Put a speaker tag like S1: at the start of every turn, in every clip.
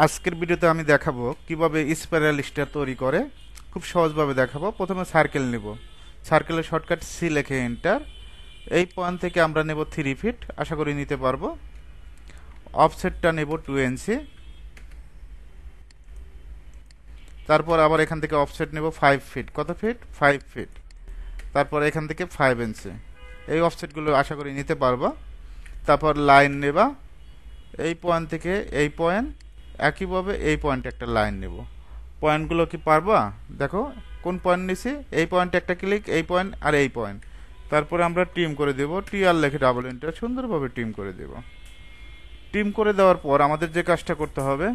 S1: আজকের ভিডিওতে আমি দেখাবো কিভাবে স্পাইরাল স্টার তৈরি করে। খুব সহজভাবে দেখাবো। প্রথমে সার্কেল নেব। সার্কেলের শর্টকাট সি লিখে এন্টার। এই পয়েন্ট থেকে আমরা নেব 3 ফিট, আশা করি নিতে পারবো। অফসেটটা নেব 2 ইঞ্চি। তারপর আবার এখান থেকে অফসেট নেব 5 ফিট। কত ফিট? 5 ফিট। তারপর এখান থেকে 5 ইঞ্চি। এই অফসেটগুলো আশা করি নিতে পারবো। তারপর লাইন নেবা এই পয়েন্ট থেকে এই পয়েন্ট, একইভাবে এই পয়েন্টে একটা লাইন নেব। পয়েন্টগুলো কি পারবা? দেখো কোন পয়েন্ট নিছি, এই পয়েন্টে একটা ক্লিক, এই পয়েন্ট আর এই পয়েন্ট। তারপরে আমরা টিম করে দেব, টি আর লিখে ডাবল এন্টার, সুন্দরভাবে টিম করে দেব। টিম করে দেওয়ার পর আমাদের যে কাজটা করতে হবে,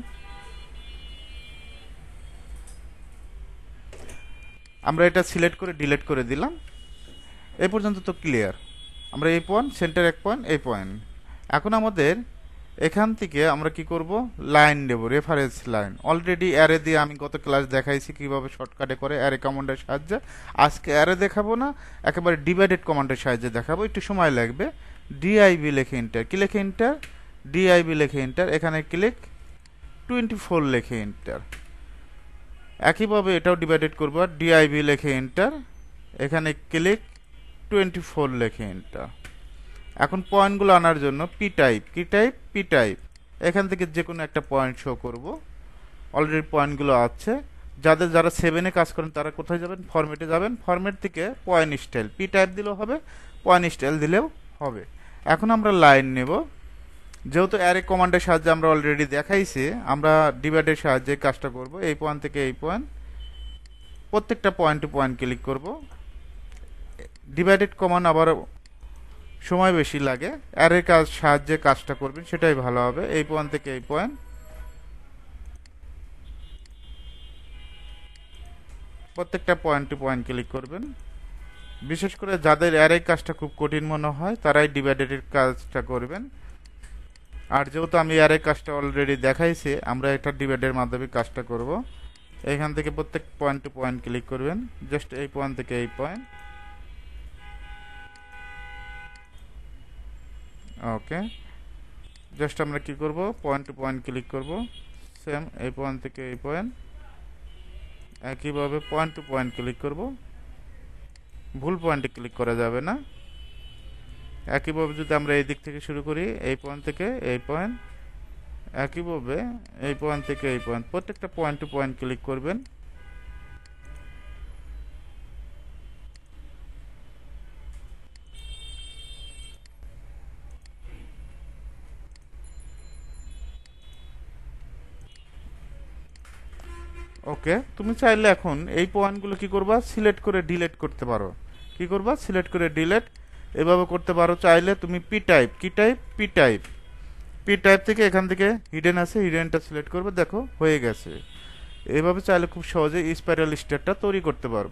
S1: আমরা এটা সিলেক্ট করে ডিলিট করে দিলাম। এই পর্যন্ত তো ক্লিয়ার। আমরা এই পয়েন্ট, সেন্টার এক পয়েন্ট, এই পয়েন্ট। এখন আমাদের এখান থেকে আমরা কি করব, লাইন দেব, রেফারেন্স লাইন। অলরেডি অ্যারে দিয়ে আমি গত ক্লাস দেখাইছি কিভাবে শর্টকাটে করে অ্যারে কমান্ডের সাহায্যে। আজকে অ্যারে দেখাবো না, একেবারে ডিভাইডেড কমান্ডের সাহায্যে দেখাবো। একটু সময় লাগবে। ডিআইবি লিখে এন্টার। কি লিখে এন্টার? ডিআইবি লিখে এন্টার। এখানে ক্লিক, 24 লিখে এন্টার। একইভাবে এটাও ডিভাইডেড করবো। ডিআইবি লিখে এন্টার। এখানে ক্লিক, 24 লিখে এন্টার। এখন পয়েন্টগুলো আনার জন্য পি টাইপ, কি টাইপ? P type. এখান থেকে যে কোনো একটা পয়েন্ট শো করব। অলরেডি পয়েন্টগুলো আছে। যারা 7-এ কাজ করেন তারা কোথায় যাবেন? ফরম্যাটে যাবেন। ফরম্যাট থেকে পয়েন্ট স্টাইল, পি টাইপ দিলেও হবে, পয়েন্ট স্টাইল দিলেও হবে। এখন আমরা লাইন নেব। যেহেতু অ্যারে কমান্ডের সাহায্যে আমরা অলরেডি দেখাইছি, আমরা ডিভাইডের সাহায্যে কাজটা করব। এই পয়েন্ট থেকে এই পয়েন্ট, প্রত্যেকটা পয়েন্ট টু পয়েন্ট ক্লিক করব। ডিভাইডেড কমান্ড আবার সময় বেশি লাগে, অ্যারের কাজ সাহায্যে কাজটা করবেন, সেটাই ভালো হবে। এই পয়েন্ট থেকে এই পয়েন্ট, প্রত্যেকটা পয়েন্ট টু পয়েন্ট ক্লিক করবেন। বিশেষ করে যাদের অ্যারে কাজটা খুব কঠিন মনে হয় তারাই ডিভাইডেডের কাজটা করবেন। আর যেহেতু আমি অ্যারে কাজটা অলরেডি দেখাইছি, আমরা এটা ডিভাইডের মাধ্যমে কাজটা করব। এখান থেকে প্রত্যেক পয়েন্ট টু পয়েন্ট ক্লিক করবেন। জাস্ট এই পয়েন্ট থেকে এই পয়েন্ট। ওকে, জাস্ট আমরা কি করব, পয়েন্ট টু পয়েন্ট ক্লিক করব। সেম এই পয়েন্ট থেকে এই পয়েন্ট, একইভাবে পয়েন্ট টু পয়েন্ট ক্লিক করব। ভুল পয়েন্টে ক্লিক করা যাবে না। একইভাবে যদি আমরা এই দিক থেকে শুরু করি, এই পয়েন্ট থেকে এই পয়েন্ট, একইভাবে এই পয়েন্ট থেকে এই পয়েন্ট, প্রত্যেকটা পয়েন্ট টু পয়েন্ট ক্লিক করবেন। ওকে, তুমি চাইলে এখন এই পয়েন্টগুলো কি করবা, সিলেক্ট করে ডিলিট করতে পারো। কি করবা? সিলেক্ট করে ডিলিট এভাবে করতে পারো। চাইলে তুমি পি টাইপ, কি type? P type. P type থেকে এখান থেকে হিডেন আছে, হিডেনটা সিলেক্ট করবে, দেখো হয়ে গেছে। এইভাবে চাইলে খুব সহজে স্পাইরাল স্টারটা তৈরি করতে পারবে।